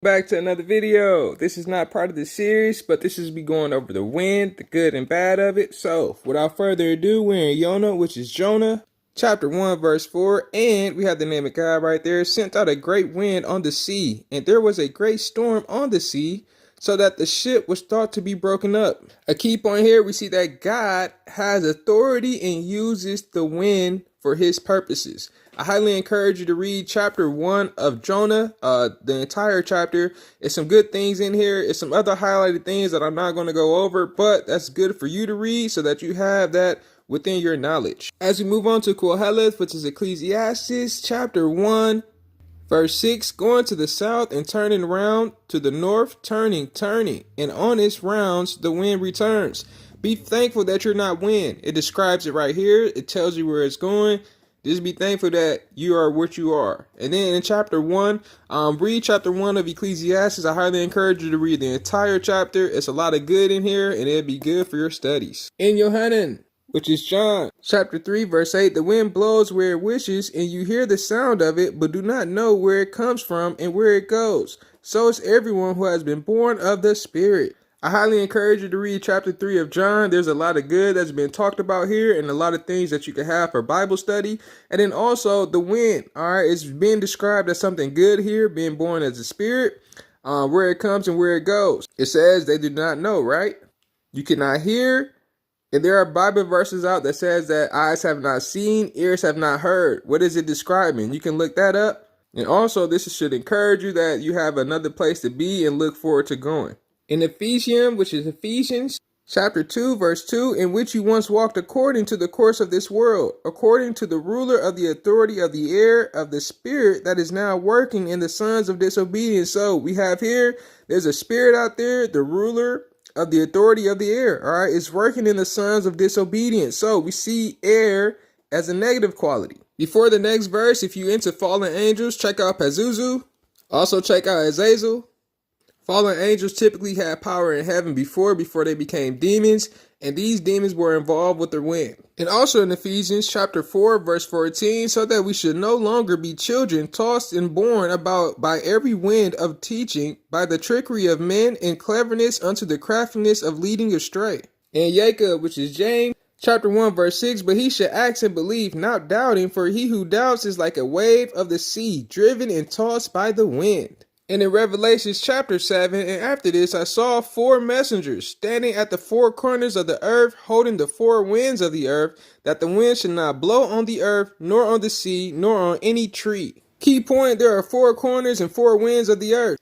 Back to another video. This is not part of the series, but this is me going over the wind, the good and bad of it. So, without further ado, we're in Yonah, which is Jonah, chapter 1, verse 4, and we have the name of God right there. Sent out a great wind on the sea, and there was a great storm on the sea, so that the ship was thought to be broken up. A key point here, we see that God has authority and uses the wind for his purposes. I highly encourage you to read chapter 1 of Jonah, the entire chapter. It's some good things in here. It's some other highlighted things that I'm not going to go over, but that's good for you to read so that you have that within your knowledge. As we move on to Koheleth, which is Ecclesiastes, chapter 1, verse 6, going to the south and turning round to the north, turning, and on its rounds the wind returns. Be thankful that you're not wind. It describes it right here. It tells you where it's going. Just be thankful that you are what you are. And then in chapter 1, read chapter 1 of Ecclesiastes. I highly encourage you to read the entire chapter. It's a lot of good in here, and it'll be good for your studies. In Yohanan, which is John, chapter 3, verse 8, the wind blows where it wishes, and you hear the sound of it, but do not know where it comes from and where it goes. So is everyone who has been born of the Spirit. I highly encourage you to read chapter 3 of John. There's a lot of good that's been talked about here and a lot of things that you can have for Bible study. And then also the wind, all right, it's being described as something good here, being born as a spirit, where it comes and where it goes. It says they do not know, right? You cannot hear. And there are Bible verses out that says that eyes have not seen, ears have not heard. What is it describing? You can look that up. And also this should encourage you that you have another place to be and look forward to going. In Ephesians, which is Ephesians, chapter 2, verse 2, in which you once walked according to the course of this world, according to the ruler of the authority of the air, of the spirit that is now working in the sons of disobedience. So we have here, there's a spirit out there, the ruler of the authority of the air, all right, is working in the sons of disobedience. So we see air as a negative quality. Before the next verse, if you're into fallen angels, check out Pazuzu. Also check out Azazel. Fallen angels typically had power in heaven before they became demons, and these demons were involved with the wind. And also in Ephesians chapter 4, verse 14, so that we should no longer be children tossed and borne about by every wind of teaching, by the trickery of men and cleverness unto the craftiness of leading astray. And Jacob, which is James, chapter 1, verse 6, but he should ask and believe, not doubting, for he who doubts is like a wave of the sea, driven and tossed by the wind. And in Revelations chapter 7, and after this, I saw 4 messengers standing at the 4 corners of the earth, holding the 4 winds of the earth, that the wind should not blow on the earth, nor on the sea, nor on any tree. Key point, there are 4 corners and 4 winds of the earth.